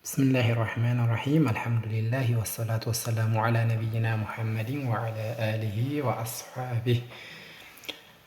بسم الله الرحمن الرحيم الحمد لله والصلاة والسلام على نبينا محمد وعلى آله وأصحابه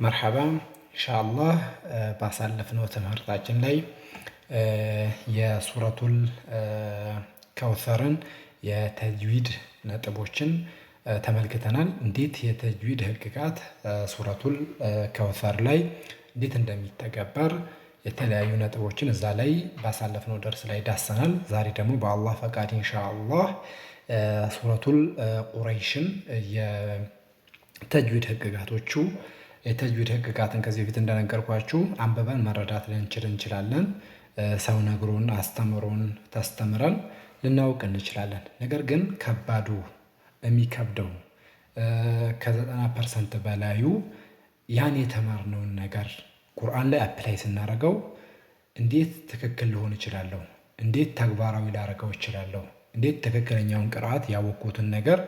مرحبا إن شاء الله ባሳለፍነው ትምህርታችን ላይ የሱረቱል ከውሰርን የተጅዊድ ነጥቦችን ተመልክተናል። እንዴት የተጅዊድ ህግጋት ሱረቱል ከውሰር ላይ እንዴት እንደሚተገበር የተለያዩ ነጥቦችን እዛ ላይ ባሳለፍነው ደርስ ላይ ዳሰናል። ዛሬ ደግሞ በአላህ ፈቃድ ኢንሻአላህ ሱረቱል ቁረይሽን የተጅዊድ ህግጋቶቹ የተጅዊድ ህግጋትን ከዚህ በፊት እንደነገርኳችሁ አንብበን መረዳት እንችላለን። ሰው ነግሮን አስተምሮን ተስተምረን ልናውቅ እንችላለን። ነገር ግን ከባዱ የሚከብደው ከ90% በላዩ ያን የተማርነውን ነገር ቁርአን ላይ አፕላይ ስናደርገው እንዴት ትክክል ሊሆን ይችላለሁ? እንዴት ተግባራዊ ላደርገው ይችላለሁ? እንዴት ትክክለኛውን ቅርአት ያወቅኩትን ነገር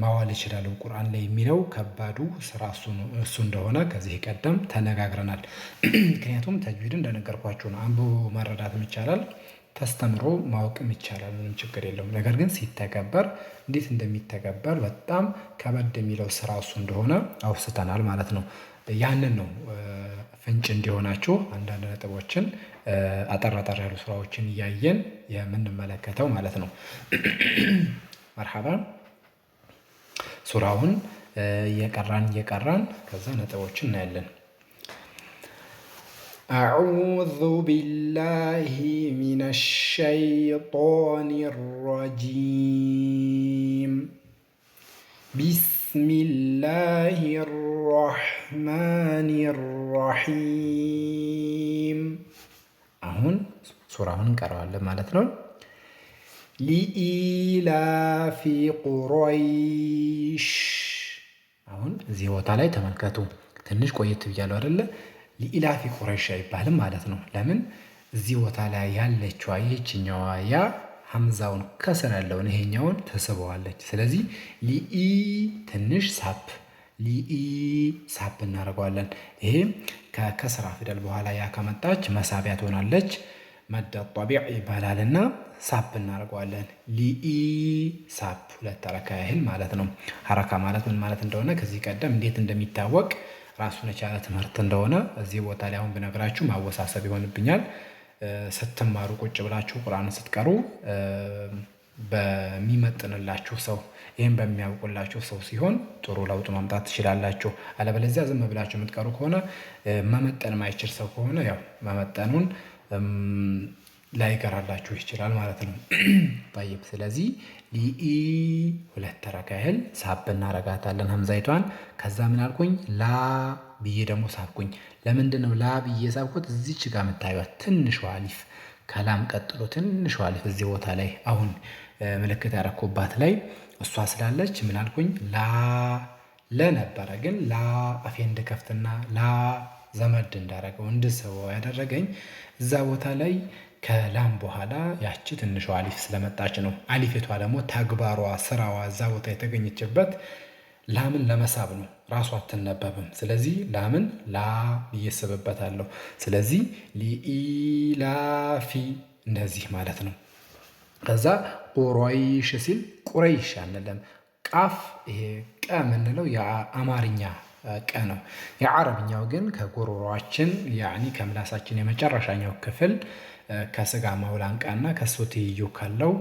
ማዋል ይችላለሁ ቁርአን ላይ የሚለው ከባዱ ስራ እሱ እንደሆነ ከዚህ ቀደም ተነጋግረናል። ምክንያቱም ተጅዊድ እንደነገርኳችሁ ነው። አንብቦ መረዳትም ይቻላል፣ ተስተምሮ ማወቅም ይቻላል። ምንም ችግር የለውም። ነገር ግን ሲተገበር እንዴት እንደሚተገበር በጣም ከበድ የሚለው ስራ እሱ እንደሆነ አውስተናል ማለት ነው። ያንን ነው ፍንጭ እንዲሆናችሁ አንዳንድ ነጥቦችን አጠር ያሉ ስራዎችን እያየን የምንመለከተው ማለት ነው። መርሐባ ሱራውን እየቀራን ከዛ ነጥቦችን እናያለን። አዑዙ ቢላሂ ሚነሽ ሸይጧኒር ረጂም ቢስሚላሂር ረሕማኒር ረሒም። አሁን ሱራውን እንቀራዋለን ማለት ነው። ሊኢላፊ ቁረይሽ። አሁን እዚህ ቦታ ላይ ተመልከቱ። ትንሽ ቆየት ብያለሁ አይደለ? ሊኢላፊ ቁረይሽ አይባልም ማለት ነው። ለምን? እዚህ ቦታ ላይ ያለችዋ ይህችኛዋ ያ ሐምዛውን ከስር ያለውን ይሄኛውን ተስበዋለች። ስለዚህ ሊኢ ትንሽ ሳፕ ሊኢ ሳፕ እናደርገዋለን። ይሄ ከከስራ ፊደል በኋላ ያ ከመጣች መሳቢያ ትሆናለች። መደ ጠቢዕ ይባላልና ሳፕ እናደርገዋለን። ሊኢ ሳፕ ሁለት ሐረካ ያህል ማለት ነው። ሐረካ ማለት ምን ማለት እንደሆነ ከዚህ ቀደም እንዴት እንደሚታወቅ ራሱን የቻለ ትምህርት እንደሆነ እዚህ ቦታ ላይ አሁን ብነግራችሁ ማወሳሰብ ይሆንብኛል። ስትማሩ ቁጭ ብላችሁ ቁርአን ስትቀሩ በሚመጥንላችሁ ሰው ይህም በሚያውቁላችሁ ሰው ሲሆን ጥሩ ለውጥ ማምጣት ትችላላችሁ። አለበለዚያ ዝም ብላችሁ የምትቀሩ ከሆነ መመጠን ማይችል ሰው ከሆነ ያው መመጠኑን ላይቀራላችሁ ይችላል ማለት ነው። ጠይብ ስለዚህ ሊኢ ሁለት ሐረካ ያህል ሳብ እናረጋታለን ሐምዛይቷን። ከዛ ምን አልኩኝ? ላ ብዬ ደግሞ ሳብኩኝ። ለምንድን ነው ላ ብዬ ሳብኩት? እዚች ጋር የምታዩት ትንሿ አሊፍ ከላም ቀጥሎ ትንሿ አሊፍ እዚህ ቦታ ላይ አሁን ምልክት ያረኩባት ላይ እሷ ስላለች ምን አልኩኝ? ላ ለነበረ ግን ላ አፌ እንድከፍትና ላ ዘመድ እንዳረገው እንድስበው ያደረገኝ እዛ ቦታ ላይ ከላም በኋላ ያቺ ትንሿ አሊፍ ስለመጣች ነው። አሊፌቷ ደግሞ ተግባሯ ስራዋ እዛ ቦታ የተገኘችበት ላምን ለመሳብ ነው። ራሷ አትነበብም። ስለዚህ ላምን ላ እየስብበታለሁ። ስለዚህ ሊኢላፊ እንደዚህ ማለት ነው። ከዛ ቁረይሽ ሲል ቁረይሽ አንለም። ቃፍ ይሄ ቀ የምንለው የአማርኛ ቀ ነው። የዓረብኛው ግን ከጉሮሯችን ያኒ ከምላሳችን የመጨረሻኛው ክፍል ከስጋ ማውላንቃና ከሱ ትይዩ ካለው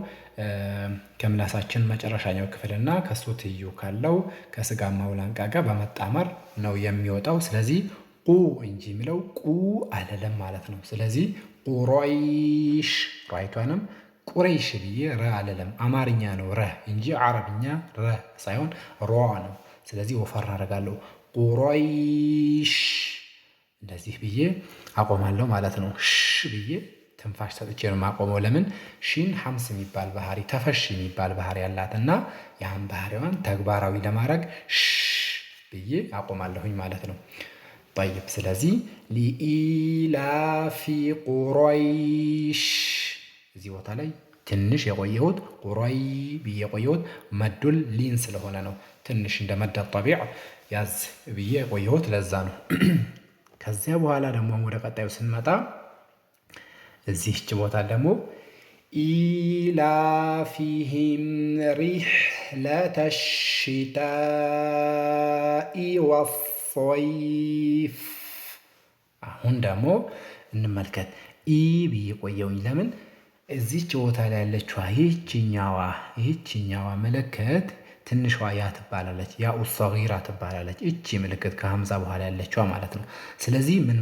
ከምላሳችን መጨረሻኛው ክፍልና ከሱ ትይዩ ካለው ከስጋ ማውላንቃ ጋር በመጣመር ነው የሚወጣው። ስለዚህ ቁ እንጂ የሚለው ቁ አለለም ማለት ነው። ስለዚህ ቁረይሽ ራይቷንም ቁረይሽ ብዬ ረ አለለም። አማርኛ ነው ረ እንጂ ዓረብኛ ረ ሳይሆን ሯ ነው። ስለዚህ ወፈር አደርጋለሁ። ቁረይሽ እንደዚህ ብዬ አቆማለሁ ማለት ነው። ሽ ብዬ ትንፋሽ ሰጥቼ ነው ማቆመው። ለምን? ሺን ሐምስ የሚባል ባህሪ ተፈሽ የሚባል ባህሪ ያላትና ያን ባህሪዋን ተግባራዊ ለማድረግ ሽ ብዬ አቆማለሁኝ ማለት ነው። ጠይብ ስለዚህ ሊኢላፊ ቁረይሽ እዚህ ቦታ ላይ ትንሽ የቆየሁት ቁረይ ብዬ የቆየሁት መዱል ሊን ስለሆነ ነው። ትንሽ እንደ መደ ጠቢዕ ያዝ ብዬ የቆየሁት ለዛ ነው። ከዚያ በኋላ ደግሞ ወደ ቀጣዩ ስንመጣ እዚህች ቦታ ደግሞ ኢላፊሂም ሪሕለተ ሽታኢ ወሶይፍ። አሁን ደግሞ እንመልከት። ኢ ብዬ ቆየውኝ። ለምን እዚች ቦታ ላይ ያለችዋ ይህችኛዋ ምልክት ትንሿ ያ ትባላለች። ያ ሰጊራ ትባላለች። እቺ ምልክት ከሀምዛ በኋላ ያለችዋ ማለት ነው። ስለዚህ ምን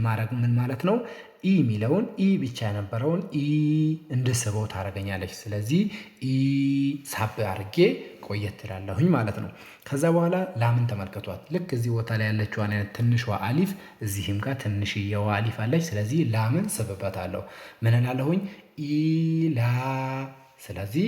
ማለት ነው? ኢ የሚለውን ኢ ብቻ የነበረውን ኢ እንድስበው ታደርገኛለች። ስለዚህ ኢ ሳብ አድርጌ ቆየት ትላለሁኝ ማለት ነው። ከዛ በኋላ ላምን ተመልከቷት። ልክ እዚህ ቦታ ላይ ያለችዋን አይነት ትንሿ አሊፍ እዚህም ጋር ትንሽየዋ አሊፍ አለች። ስለዚህ ላምን ስብበታለሁ። ምን እላለሁኝ? ኢላ። ስለዚህ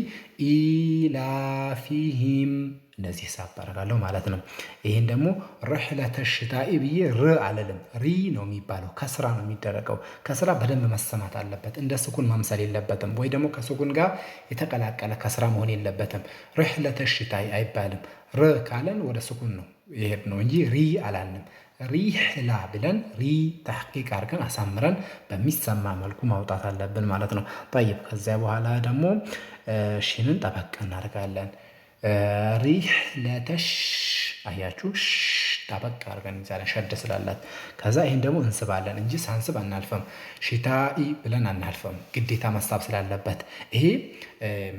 ኢላፊሂም እንደዚህ ሳብ አደርጋለሁ ማለት ነው። ይህን ደግሞ ሪሕለተ ሽታኢ ብዬ ር አልልም፣ ሪ ነው የሚባለው። ከስራ ነው የሚደረገው። ከስራ በደንብ መሰማት አለበት። እንደ ስኩን መምሰል የለበትም፣ ወይ ደግሞ ከስኩን ጋር የተቀላቀለ ከስራ መሆን የለበትም። ሪሕለተ ሽታኢ አይባልም። ር ካለን ወደ ስኩን ነው ይሄድ ነው እንጂ ሪ አላልንም። ሪሕላ ብለን ሪ ተሕቂቅ አድርገን አሳምረን በሚሰማ መልኩ ማውጣት አለብን ማለት ነው። ጠይብ ከዚያ በኋላ ደግሞ ሺንን ጠበቅ እናደርጋለን። ሪሕለተሽ አያችሁ፣ ጠበቅ አድርገን እንይዛለን ሸድ ስላላት። ከዛ ይህን ደግሞ እንስባለን እንጂ ሳንስብ አናልፈም። ሽታኢ ብለን አናልፈም፣ ግዴታ መሳብ ስላለበት። ይሄ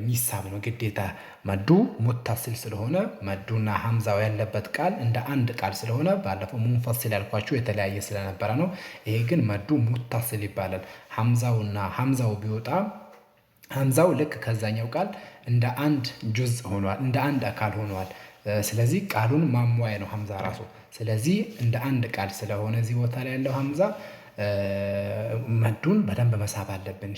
ሚሳብ ነው ግዴታ። መዱ ሙታሲል ስለሆነ መዱና ሀምዛው ያለበት ቃል እንደ አንድ ቃል ስለሆነ ባለፈው ሙንፈሲል ያልኳችሁ የተለያየ ስለነበረ ነው። ይሄ ግን መዱ ሙታሲል ይባላል። ሀምዛው ቢወጣ ሀምዛው ልክ ከዛኛው ቃል እንደ አንድ ጁዝ ሆኗል፣ እንደ አንድ አካል ሆኗል። ስለዚህ ቃሉን ማሟያ ነው ሀምዛ ራሱ። ስለዚህ እንደ አንድ ቃል ስለሆነ እዚህ ቦታ ላይ ያለው ሀምዛ መዱን በደንብ መሳብ አለብን።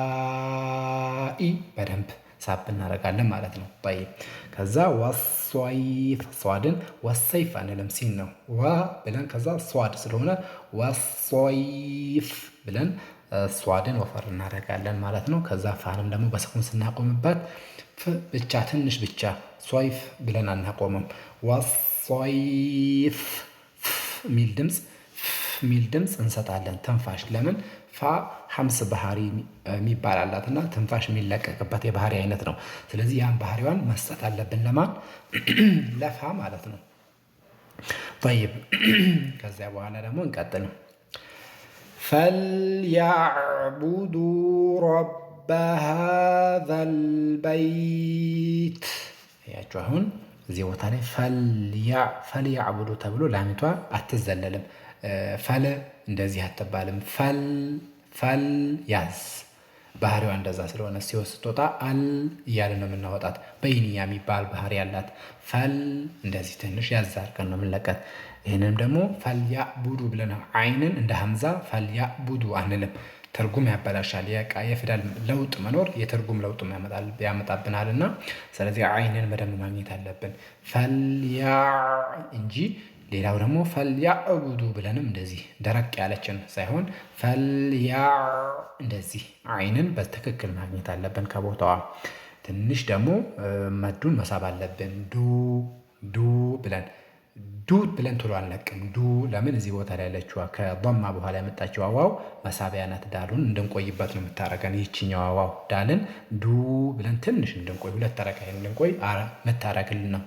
ሽታኢ በደንብ ሳብ እናደርጋለን ማለት ነው። ጠይብ ከዛ ወሶይፍ፣ ሷድን ወሰይፍ አንልም፣ ሲን ነው ዋ ብለን ከዛ ሷድ ስለሆነ ወሶይፍ ብለን ሷድን ወፈር እናደርጋለን ማለት ነው። ከዛ ፋንም ደግሞ በስኩን ስናቆምበት ብቻ ትንሽ ብቻ ሶይፍ ብለን አናቆምም። ወሶይፍ ሚል ድምፅ እንሰጣለን። ትንፋሽ ለምን ፋ ሐምስ ባህሪ የሚባል አላትና ትንፋሽ የሚለቀቅበት የባህሪ አይነት ነው። ስለዚህ ያን ባህሪዋን መስጠት አለብን። ለማን? ለፋ ማለት ነው። ጠይብ ከዚያ በኋላ ደግሞ እንቀጥል። ፈልያዕቡዱ ረበ ሃዛል በይት። ያችሁ አሁን እዚህ ቦታ ላይ ፈልያዕቡዱ ተብሎ ላሚቷ አትዘለልም። ፈል እንደዚህ አትባልም። ፈል ያዝ ባህሪዋ እንደዛ ስለሆነ ሲወስጦታ አል እያለ ነው የምናወጣት። በይንያ የሚባል ባህሪ ያላት ፈል እንደዚህ ትንሽ ያዝ አድርገን ነው የምንለቀት። ይህንንም ደግሞ ፈልያዕቡዱ ብለን አይንን እንደ ሀምዛ ፈልያዕቡዱ አንልም። ትርጉም ያበላሻል። የፊደል ለውጥ መኖር የትርጉም ለውጥ ያመጣብናልና ስለዚህ አይንን በደንብ ማግኘት አለብን። ፈልያ እንጂ ሌላው ደግሞ ፈልያዕቡዱ ብለንም እንደዚህ ደረቅ ያለችን ሳይሆን ፈልያ እንደዚህ አይንን በትክክል ማግኘት አለብን ከቦታዋ። ትንሽ ደግሞ መዱን መሳብ አለብን። ዱ ብለን ቶሎ አንለቅም። ዱ ለምን እዚህ ቦታ ላይ ያለችዋ ከማ በኋላ የመጣችው ዋው መሳቢያ ናት። ዳሉን እንድንቆይበት ነው የምታረገን። ይህችኛዋ ዋው ዳልን ዱ ብለን ትንሽ እንድንቆይ 2 ተረካ እንድንቆይ መታረግልን ነው።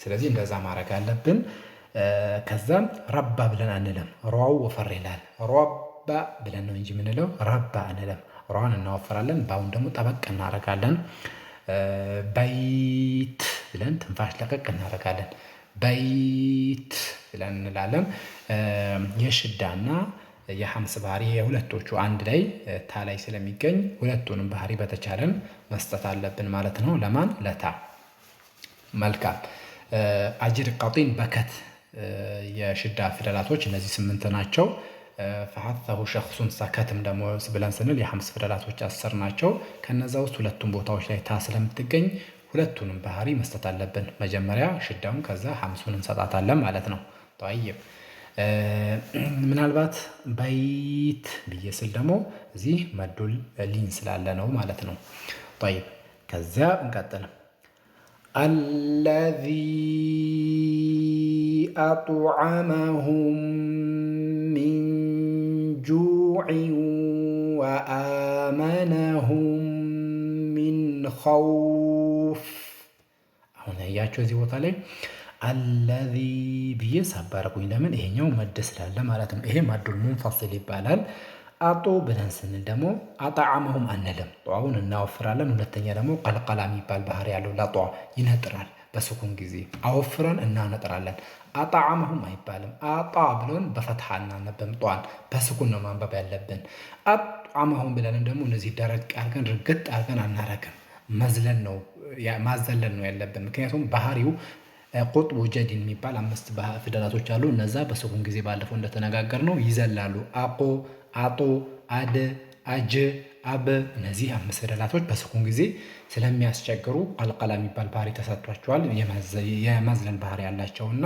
ስለዚህ እንደዛ ማድረግ አለብን። ከዛም ረባ ብለን አንለም። ሯው ወፈር ይላል። ረባ ብለን ነው እንጂ የምንለው ረባ አንለም። ሯን እናወፈራለን። ባውን ደግሞ ጠበቅ እናረጋለን። በይት ብለን ትንፋሽ ለቀቅ እናረጋለን። በይት ብለን እንላለን። የሽዳና የሐምስ ባህሪ የሁለቶቹ አንድ ላይ ታላይ ስለሚገኝ ሁለቱንም ባህሪ በተቻለን መስጠት አለብን ማለት ነው። ለማን? ለታ። መልካም። አጅር ቃጢን በከት የሽዳ ፊደላቶች እነዚህ 8 ናቸው። ፈሐተሁ ሸኽሱን ሰከትም ደግሞ ብለን ስንል የሐምስ ፊደላቶች 10 ናቸው። ከነዛ ውስጥ ሁለቱም ቦታዎች ላይ ታ ስለምትገኝ ሁለቱንም ባህሪ መስጠት አለብን። መጀመሪያ ሽዳውን ከዛ ሐምሱን እንሰጣታለን ማለት ነው። ጠይብ ምናልባት በይት ብዬ ስል ደግሞ እዚህ መዱል ሊን ስላለ ነው ማለት ነው። ጠይብ ከዚያ እንቀጥል። አለዚ አጥዓመሁም ሚን ጁዕን ወአመነሁም ኸውፍ። አሁን ያያቸው እዚህ ቦታ ላይ አለዚ ብዬ ሳባረኩኝ። ለምን ይሄኛው መድ ስላለ ማለት ነው። ይሄ መዱል ሙንፈሲል ይባላል። አጡ ብለን ስንል ደግሞ አጣዓመሁም አንልም፣ ጧውን እናወፍራለን። ሁለተኛ ደግሞ ቀልቀላ የሚባል ባህሪ ያለው ለጧ ይነጥራል። በስኩን ጊዜ አወፍረን እናነጥራለን። አጣዓመሁም አይባልም። አጣ ብለን በፈትሐ እናነበም፣ ጧን በስኩን ነው ማንበብ ያለብን። አጣዓመሁም ብለን ደግሞ እነዚህ ደረቅ አድርገን ርግጥ አድርገን አናረግም። ማዘለን ነው ያለብን። ምክንያቱም ባህሪው ቁጥቡ ጀዲን የሚባል 5 ፊደላቶች አሉ። እነዛ በስኩን ጊዜ ባለፈው እንደተነጋገር ነው ይዘላሉ። አቆ፣ አጦ፣ አደ፣ አጀ፣ አበ እነዚህ 5 ፊደላቶች በስኩን ጊዜ ስለሚያስቸግሩ ቀልቀላ የሚባል ባህሪ ተሰጥቷቸዋል። የመዝለል ባህሪ ያላቸውና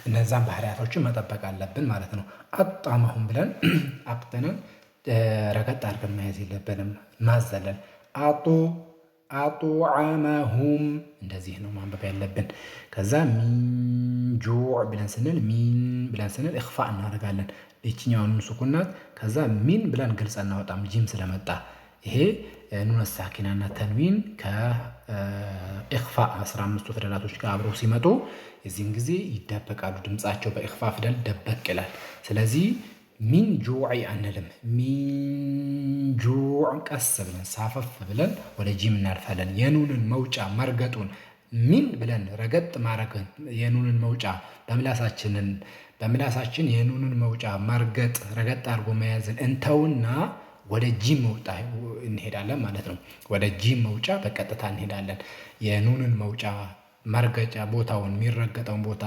እነዛን ባህሪያቶችን መጠበቅ አለብን ማለት ነው። አጣመሁም ብለን አቅጥነን ረገጥ አድርገን መያዝ የለብንም። ማዘለል አጡዓመሁም እንደዚህ ነው ማንበብ ያለብን። ከዛ ሚን ጁዕ ብለን ስንል እኽፋ እናደርጋለን። ይችኛውን ሱኩናት ከዛ ሚን ብለን ግልጽ እናወጣም ጂም ስለመጣ። ይሄ ኑነ ሳኪናና ተንዊን ከኢኽፋ 15ቱ ፊደላቶች ጋር አብረው ሲመጡ የዚህም ጊዜ ይደበቃሉ። ድምፃቸው በኢኽፋ ፊደል ደበቅ ይላል። ስለዚህ ሚን ጁዕ አንልም። ሚን ጁዕ ቀስ ብለን ሳፈፍ ብለን ወደ ጂም እናልፋለን። የኑንን መውጫ መርገጡን ሚን ብለን ረገጥ ማረግን የኑንን መውጫ በምላሳችን የኑንን መውጫ መርገጥ ረገጥ አድርጎ መያዝን እንተውና ወደ ጂም መውጣ እንሄዳለን ማለት ነው። ወደ ጂም መውጫ በቀጥታ እንሄዳለን። የኑንን መውጫ መርገጫ ቦታውን የሚረገጠውን ቦታ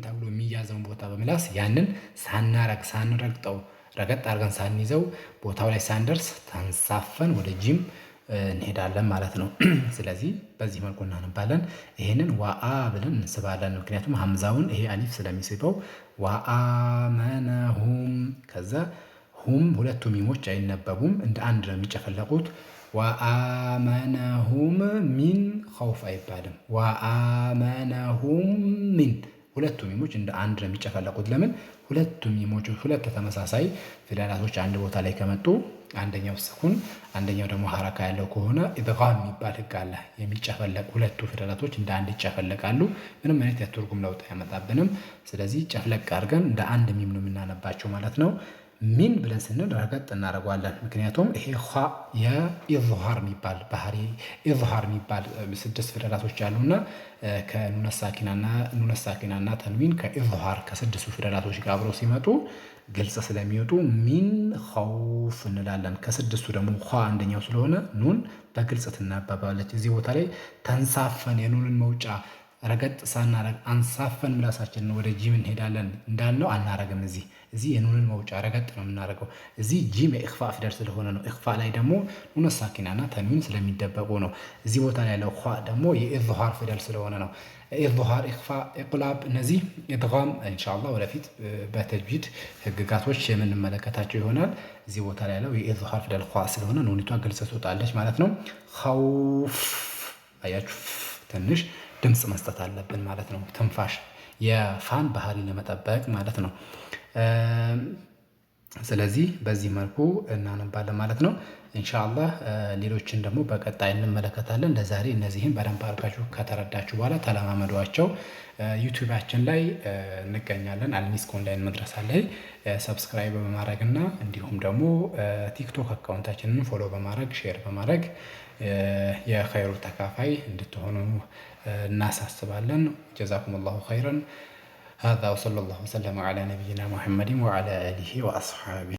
ተብሎ የሚያዘውን ቦታ በምላስ ያንን ሳንረግጠው ረገጥ አድርገን ሳንይዘው ቦታው ላይ ሳንደርስ ተንሳፈን ወደ ጂም እንሄዳለን ማለት ነው። ስለዚህ በዚህ መልኩ እናነባለን። ይሄንን ዋአ ብለን እንስባለን። ምክንያቱም ሀምዛውን ይሄ አሊፍ ስለሚስበው ወአመነሁም። ከዛ ሁም ሁለቱ ሚሞች አይነበቡም፣ እንደ አንድ ነው የሚጨፈለቁት። ወአመነሁም ሚን ኸውፍ አይባልም። ወአመነሁም ሚን ሁለቱ ሚሞች እንደ አንድ ነው የሚጨፈለቁት። ለምን? ሁለቱ ሚሞች ሁለት ተመሳሳይ ፊደላቶች አንድ ቦታ ላይ ከመጡ አንደኛው ስኩን አንደኛው ደግሞ ሐረካ ያለው ከሆነ ኢድጋም የሚባል ህግ አለ። የሚጨፈለቅ ሁለቱ ፊደላቶች እንደ አንድ ይጨፈለቃሉ። ምንም አይነት የትርጉም ለውጥ አያመጣብንም። ስለዚህ ጨፍለቅ አድርገን እንደ አንድ ሚም ነው የምናነባቸው ማለት ነው። ሚን ብለን ስንል ረገጥ እናደርገዋለን። ምክንያቱም ይሄ የኢዝሃር የሚባል ባህሪ ኢዝሃር የሚባል 6 ፊደላቶች አሉና ከኑነ ሳኪናና ተንዊን ከኢዝሃር ከ6ቱ ፊደላቶች ጋር አብረው ሲመጡ ግልጽ ስለሚወጡ ሚን ኸውፍ እንላለን። ከ6ቱ ደግሞ አንደኛው ስለሆነ ኑን በግልጽ ትናባባለች። እዚህ ቦታ ላይ ተንሳፈን የኑንን መውጫ ረገጥ ሳናረግ አንሳፈን ምላሳችንን ወደ ጂም እንሄዳለን እንዳልነው አናረግም። እዚህ የኑንን መውጫ ረገጥ ነው የምናደርገው። እዚህ ጂም የኢኽፋ ፊደል ስለሆነ ነው። ኢኽፋ ላይ ደግሞ ኑነ ሳኪናና ተንዊን ስለሚደበቁ ነው። እዚህ ቦታ ላይ ያለው ደግሞ የኢዝሃር ፊደል ስለሆነ ነው። ኢዝሃር፣ ኢኽፋ፣ ኢቅላብ እነዚህ ኢድጋም ኢንሻአላህ ወደፊት በተጅዊድ ህግጋቶች የምንመለከታቸው ይሆናል። እዚህ ቦታ ላይ ያለው የኢዝሃር ፊደል ስለሆነ ኑኒቷ ግልጽ ትወጣለች ማለት ነው። ኸውፍ አያችሁ፣ ትንሽ ድምፅ መስጠት አለብን ማለት ነው። ትንፋሽ የፋን ባህሪ ለመጠበቅ ማለት ነው። ስለዚህ በዚህ መልኩ እናነባለን ማለት ነው። ኢንሻአላህ ሌሎችን ደግሞ በቀጣይ እንመለከታለን። ለዛሬ እነዚህን በደንብ አድርጋችሁ ከተረዳችሁ በኋላ ተለማመዷቸው። ዩቲዩባችን ላይ እንገኛለን። አልሚስክ ኦንላይን መድረሳ ላይ ሰብስክራይብ በማድረግ እና እንዲሁም ደግሞ ቲክቶክ አካውንታችንን ፎሎ በማድረግ ሼር በማድረግ የኸይሩ ተካፋይ እንድትሆኑ እናሳስባለን። ጀዛኩም ላሁ ኸይረን። هذا وصلى الله وسلم على نبينا محمد وعلى آله وأصحابه